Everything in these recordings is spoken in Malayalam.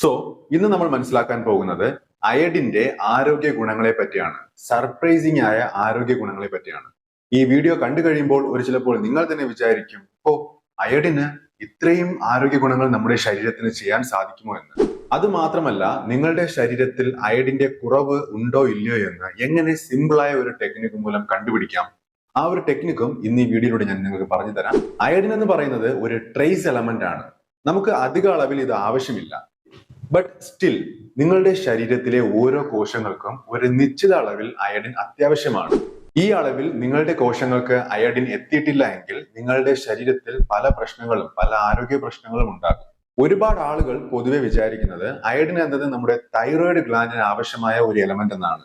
സോ ഇന്ന് നമ്മൾ മനസ്സിലാക്കാൻ പോകുന്നത് അയഡിന്റെ ആരോഗ്യ ഗുണങ്ങളെ പറ്റിയാണ്. സർപ്രൈസിംഗ് ആയ ആരോഗ്യ ഗുണങ്ങളെ പറ്റിയാണ്. ഈ വീഡിയോ കണ്ടു കഴിയുമ്പോൾ ചിലപ്പോൾ നിങ്ങൾ തന്നെ വിചാരിക്കും, അയഡിന് ഇത്രയും ആരോഗ്യ ഗുണങ്ങൾ നമ്മുടെ ശരീരത്തിന് ചെയ്യാൻ സാധിക്കുമോ എന്ന്. അത് മാത്രമല്ല, നിങ്ങളുടെ ശരീരത്തിൽ അയഡിന്റെ കുറവ് ഉണ്ടോ ഇല്ലയോ എന്ന് എങ്ങനെ സിമ്പിളായ ഒരു ടെക്നിക്ക് മൂലം കണ്ടുപിടിക്കാം. ആ ഒരു ടെക്നിക്കും ഇന്ന് ഈ വീഡിയോയിലൂടെ ഞാൻ നിങ്ങൾക്ക് പറഞ്ഞു തരാം. അയഡിൻ എന്ന് പറയുന്നത് ഒരു ട്രേസ് എലമെന്റ് ആണ്. നമുക്ക് അധിക അളവിൽ ഇത് ആവശ്യമില്ല. ബട്ട് സ്റ്റിൽ നിങ്ങളുടെ ശരീരത്തിലെ ഓരോ കോശങ്ങൾക്കും ഒരു നിശ്ചിത അളവിൽ അയഡിൻ അത്യാവശ്യമാണ്. ഈ അളവിൽ നിങ്ങളുടെ കോശങ്ങൾക്ക് അയഡിൻ എത്തിയിട്ടില്ല എങ്കിൽ നിങ്ങളുടെ ശരീരത്തിൽ പല പ്രശ്നങ്ങളും, പല ആരോഗ്യ പ്രശ്നങ്ങളും ഉണ്ടാകും. ഒരുപാട് ആളുകൾ പൊതുവെ വിചാരിക്കുന്നത് അയഡിൻ എന്നത് നമ്മുടെ തൈറോയിഡ് ഗ്ലാൻഡിന് ആവശ്യമായ ഒരു എലമെന്റ് എന്നാണ്.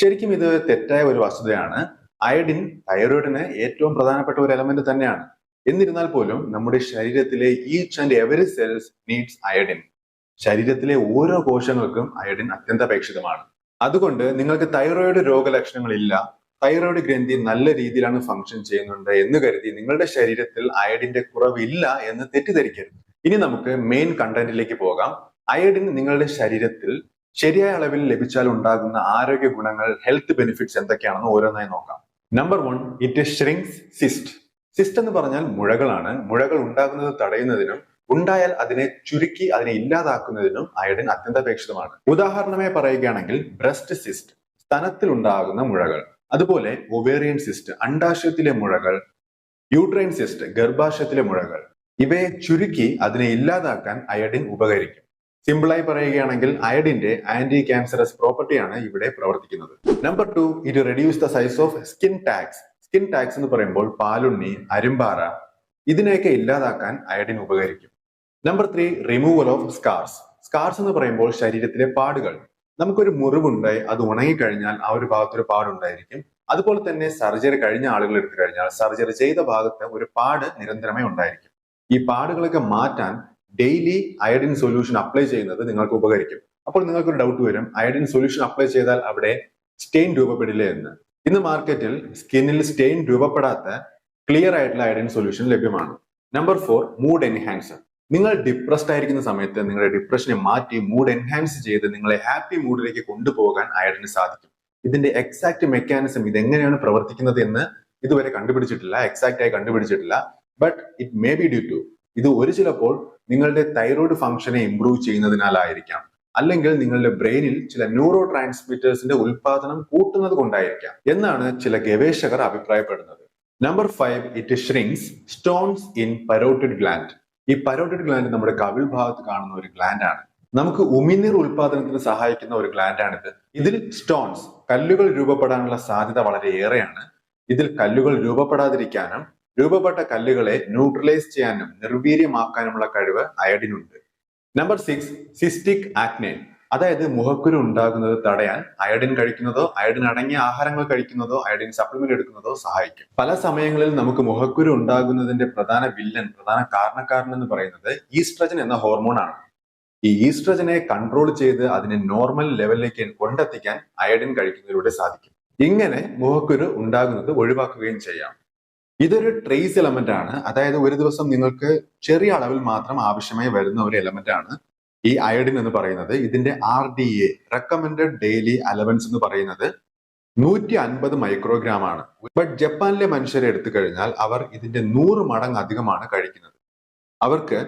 ശരിക്കും ഇത് തെറ്റായ ഒരു വസ്തുതയാണ്. അയഡിൻ തൈറോയിഡിന് ഏറ്റവും പ്രധാനപ്പെട്ട ഒരു എലമെന്റ് തന്നെയാണ്. എന്നിരുന്നാൽ പോലും നമ്മുടെ ശരീരത്തിലെ each and every cells needs iodine. ശരീരത്തിലെ ഓരോ കോശങ്ങൾക്കും അയഡിൻ അത്യന്താപേക്ഷിതമാണ്. അതുകൊണ്ട് നിങ്ങൾക്ക് തൈറോയിഡ് രോഗലക്ഷണങ്ങളില്ല, തൈറോയിഡ് ഗ്രന്ഥി നല്ല രീതിയിലാണ് ഫംഗ്ഷൻ ചെയ്യുന്നുണ്ട് എന്ന് കരുതി നിങ്ങളുടെ ശരീരത്തിൽ അയഡിന്റെ കുറവില്ല എന്ന് തെറ്റിദ്ധരിക്കരുത്. ഇനി നമുക്ക് മെയിൻ കണ്ടന്റിലേക്ക് പോകാം. അയഡിൻ നിങ്ങളുടെ ശരീരത്തിൽ ശരിയായ അളവിൽ ലഭിച്ചാൽ ഉണ്ടാകുന്ന ആരോഗ്യ ഗുണങ്ങൾ, ഹെൽത്ത് ബെനിഫിറ്റ്സ് എന്തൊക്കെയാണെന്ന് ഓരോന്നായി നോക്കാം. Number 1, it shrinks cyst. Cyst എന്ന് പറഞ്ഞാൽ മുഴകളാണ്. മുഴകൾ ഉണ്ടാകുന്നത് തടയുന്നതിനും ഉണ്ടായാൽ അതിനെ ചുരുക്കി അതിനെ ഇല്ലാതാക്കുന്നതിനും അയഡിൻ അത്യന്താപേക്ഷിതമാണ്. ഉദാഹരണമായി പറയുകയാണെങ്കിൽ ബ്രസ്റ്റ് സിസ്റ്റ്, സ്തനത്തിൽ ഉണ്ടാകുന്ന മുഴകൾ, അതുപോലെ ഒവേറിയൻ സിസ്റ്റ്, അണ്ഡാശയത്തിലെ മുഴകൾ, യൂട്രൈൻ സിസ്റ്റ്, ഗർഭാശയത്തിലെ മുഴകൾ, ഇവയെ ചുരുക്കി അതിനെ ഇല്ലാതാക്കാൻ അയഡിൻ ഉപകരിക്കും. സിമ്പിളായി പറയുകയാണെങ്കിൽ അയഡിന്റെ ആന്റി ക്യാൻസറസ് പ്രോപ്പർട്ടിയാണ് ഇവിടെ പ്രവർത്തിക്കുന്നത്. Number 2, it reduce the size of skin tags. Skin tags എന്ന് പറയുമ്പോൾ പാലുണ്ണി, അരിമ്പാറ, ഇതിനെയൊക്കെ ഇല്ലാതാക്കാൻ അയഡിൻ ഉപകരിക്കും. Number 3, removal of scars. Scars എന്ന് പറയുമ്പോൾ ശരീരത്തിലെ പാടുകൾ. നമുക്കൊരു മുറിവുണ്ടായി അത് ഉണങ്ങിക്കഴിഞ്ഞാൽ ആ ഒരു ഭാഗത്തൊരു പാടുണ്ടായിരിക്കും. അതുപോലെ തന്നെ സർജറി കഴിഞ്ഞ ആളുകൾ എടുത്തു കഴിഞ്ഞാൽ സർജറി ചെയ്ത ഭാഗത്ത് ഒരു പാട് നിരന്തരമായി ഉണ്ടായിരിക്കും. ഈ പാടുകളൊക്കെ മാറ്റാൻ ഡെയിലി അയഡിൻ സൊല്യൂഷൻ അപ്ലൈ ചെയ്യുന്നത് നിങ്ങൾക്ക് ഉപകരിക്കും. അപ്പോൾ നിങ്ങൾക്കൊരു ഡൗട്ട് വരും, അയഡിൻ സൊല്യൂഷൻ അപ്ലൈ ചെയ്താൽ അവിടെ സ്റ്റെയിൻ രൂപപ്പെടില്ലേ എന്ന്. ഇന്ന് മാർക്കറ്റിൽ സ്കിന്നിൽ സ്റ്റെയിൻ രൂപപ്പെടാത്ത ക്ലിയർ ആയിട്ടുള്ള അയഡിൻ സൊല്യൂഷൻ ലഭ്യമാണ്. Number 4, mood enhancer. നിങ്ങൾ ഡിപ്രസ്ഡ് ആയിരിക്കുന്ന സമയത്ത് നിങ്ങളുടെ ഡിപ്രഷനെ മാറ്റി മൂഡ് എൻഹാൻസ് ചെയ്ത് നിങ്ങളെ ഹാപ്പി മൂഡിലേക്ക് കൊണ്ടുപോകാൻ അയഡിന് സാധിക്കും. ഇതിന്റെ എക്സാക്ട് മെക്കാനിസം, ഇതെങ്ങനെയാണ് പ്രവർത്തിക്കുന്നത് എന്ന് ഇതുവരെ കണ്ടുപിടിച്ചിട്ടില്ല, എക്സാക്ട് ആയി കണ്ടുപിടിച്ചിട്ടില്ല. But it may be due to, ഇത് ചിലപ്പോൾ നിങ്ങളുടെ തൈറോയ്ഡ് ഫംഗ്ഷനെ ഇംപ്രൂവ് ചെയ്യുന്നതിനാലായിരിക്കാം, അല്ലെങ്കിൽ നിങ്ങളുടെ ബ്രെയിനിൽ ചില ന്യൂറോ ട്രാൻസ്മിറ്റേഴ്സിന്റെ ഉൽപാദനം കൂട്ടുന്നത് കൊണ്ടായിരിക്കാം എന്നാണ് ചില ഗവേഷകർ അഭിപ്രായപ്പെടുന്നത്. Number 5, it shrinks stones in parotid gland. ഈ പരോട്ടിഡ് ഗ്ലാൻഡ് നമ്മുടെ കവിൾ ഭാഗത്ത് കാണുന്ന ഒരു ഗ്ലാൻഡ് ആണ്. നമുക്ക് ഉമിനീർ ഉൽപാദനത്തിന് സഹായിക്കുന്ന ഒരു ഗ്ലാൻഡ് ആണിത്. ഇതിൽ സ്റ്റോൺസ്, കല്ലുകൾ രൂപപ്പെടാനുള്ള സാധ്യത വളരെ ഏറെയാണ്. ഇതിൽ കല്ലുകൾ രൂപപ്പെടാതിരിക്കാനും രൂപപ്പെട്ട കല്ലുകളെ ന്യൂട്രലൈസ് ചെയ്യാനും നിർവീര്യമാക്കാനുമുള്ള കഴിവ് അയഡിനുണ്ട്. Number 6, cystic acne. അതായത് മുഖക്കുരു ഉണ്ടാകുന്നത് തടയാൻ അയഡിൻ കഴിക്കുന്നതോ അയഡിൻ അടങ്ങിയ ആഹാരങ്ങൾ കഴിക്കുന്നതോ അയഡിൻ സപ്ലിമെന്റ് എടുക്കുന്നതോ സഹായിക്കും. പല സമയങ്ങളിൽ നമുക്ക് മുഖക്കുരു ഉണ്ടാകുന്നതിന്റെ പ്രധാന കാരണക്കാരൻ എന്ന് പറയുന്നത് ഈസ്ട്രജൻ എന്ന ഹോർമോൺ ആണ്. ഈ ഈസ്ട്രജനെ കൺട്രോൾ ചെയ്ത് അതിനെ നോർമൽ ലെവലിലേക്ക് കൊണ്ടെത്തിക്കാൻ അയഡിൻ കഴിക്കുന്നതിലൂടെ സാധിക്കും. ഇങ്ങനെ മുഖക്കുരു ഉണ്ടാകുന്നത് ഒഴിവാക്കുകയും ചെയ്യാം. ഇതൊരു ട്രേസ് എലമെന്റ് ആണ്. അതായത് ഒരു ദിവസം നിങ്ങൾക്ക് ചെറിയ അളവിൽ മാത്രം ആവശ്യമായി വരുന്ന ഒരു എലമെന്റ് ആണ് ഈ അയഡിൻ എന്ന് പറയുന്നത്. ഇതിന്റെ RDA, റെക്കമെൻഡഡ് ഡെയിലി അലവൻസ് എന്ന് പറയുന്നത് 150 മൈക്രോഗ്രാം ആണ്. ബട്ട് ജപ്പാനിലെ മനുഷ്യരെ എടുത്തു കഴിഞ്ഞാൽ അവർ ഇതിന്റെ 100 മടങ്ങ് അധികമാണ് കഴിക്കുന്നത്. അവർക്ക്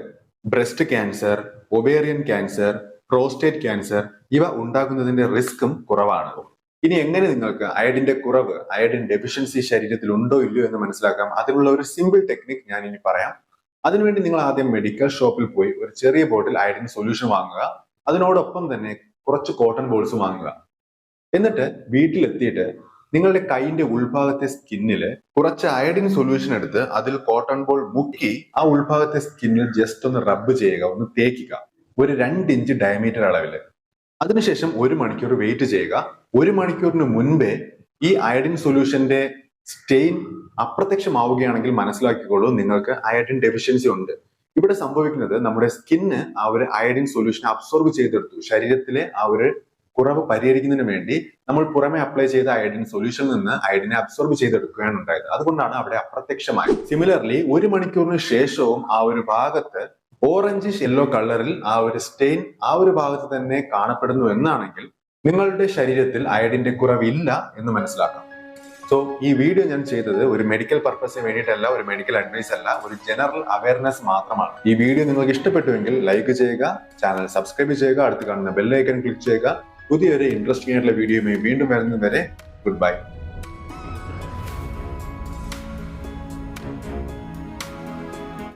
breast cancer, ovarian cancer, prostate cancer ഇവ ഉണ്ടാകുന്നതിന്റെ റിസ്ക്കും കുറവാണ്. ഇനി എങ്ങനെ നിങ്ങൾക്ക് അയഡിന്റെ കുറവ്, അയഡിൻ ഡെഫിഷ്യൻസി ശരീരത്തിൽ ഉണ്ടോ ഇല്ലയോ എന്ന് മനസ്സിലാക്കാം, അതിനുള്ള ഒരു സിമ്പിൾ ടെക്നിക് ഞാൻ ഇനി പറയാം. അതിനുവേണ്ടി നിങ്ങൾ ആദ്യം മെഡിക്കൽ ഷോപ്പിൽ പോയി ഒരു ചെറിയ ബോട്ടിൽ അയഡിൻ സൊല്യൂഷൻ വാങ്ങുക. അതിനോടൊപ്പം തന്നെ കുറച്ച് കോട്ടൺ ബോൾസ് വാങ്ങുക. എന്നിട്ട് വീട്ടിലെത്തിയിട്ട് നിങ്ങളുടെ കൈയിന്റെ ഉൾഭാഗത്തെ സ്കിന്നില് കുറച്ച് അയഡിൻ സൊല്യൂഷൻ എടുത്ത് അതിൽ കോട്ടൺ ബോൾ മുക്കി ആ ഉൾഭാഗത്തെ സ്കിന്നിൽ ജസ്റ്റ് ഒന്ന് റബ്ബ് ചെയ്യുക, ഒന്ന് തേക്കുക, ഒരു 2 ഇഞ്ച് ഡയമീറ്റർ അളവില്. അതിനുശേഷം 1 മണിക്കൂർ വെയിറ്റ് ചെയ്യുക. 1 മണിക്കൂറിന് മുൻപേ ഈ അയഡിൻ സൊല്യൂഷന്റെ സ്റ്റെയിൻ അപ്രത്യക്ഷമാവുകയാണെങ്കിൽ മനസ്സിലാക്കിക്കോളൂ, നിങ്ങൾക്ക് അയഡിൻ ഡെഫിഷ്യൻസി ഉണ്ട്. ഇവിടെ സംഭവിക്കുന്നത് നമ്മുടെ സ്കിന്ന് ആ ഒരു അയഡിൻ സൊല്യൂഷൻ അബ്സോർബ് ചെയ്തെടുത്തു. ശരീരത്തിലെ ആ ഒരു കുറവ് പരിഹരിക്കുന്നതിന് വേണ്ടി നമ്മൾ പുറമെ അപ്ലൈ ചെയ്ത അയഡിൻ സൊല്യൂഷനിൽ നിന്ന് അയഡിനെ അബ്സോർബ് ചെയ്തെടുക്കുകയാണ് ഉണ്ടായത്. അതുകൊണ്ടാണ് അവിടെ അപ്രത്യക്ഷമായത്. സിമിലർലി 1 മണിക്കൂറിന് ശേഷവും ആ ഒരു ഭാഗത്ത് ഓറഞ്ചിഷ് യെല്ലോ കളറിൽ ആ ഒരു സ്റ്റെയിൻ ആ ഒരു ഭാഗത്ത് തന്നെ കാണപ്പെടുന്നു എന്നാണെങ്കിൽ നിങ്ങളുടെ ശരീരത്തിൽ അയഡിന്റെ കുറവില്ല എന്ന് മനസ്സിലാക്കാം. സോ ഈ വീഡിയോ ഞാൻ ചെയ്തത് ഒരു മെഡിക്കൽ പർപ്പസിന് വേണ്ടിയിട്ടല്ല, ഒരു മെഡിക്കൽ അഡ്വൈസ് അല്ല, ഒരു ജനറൽ അവയർനെസ് മാത്രമാണ്. ഈ വീഡിയോ നിങ്ങൾക്ക് ഇഷ്ടപ്പെട്ടുവെങ്കിൽ ലൈക്ക് ചെയ്യുക, ചാനൽ സബ്സ്ക്രൈബ് ചെയ്യുക, അടുത്ത് കാണുന്ന ബെൽ ഐക്കൺ ക്ലിക്ക് ചെയ്യുക. പുതിയൊരു ഇൻട്രസ്റ്റിംഗ് ആയിട്ടുള്ള വീഡിയോയുമായി വീണ്ടും വരുന്നതുവരെ ഗുഡ് ബൈ.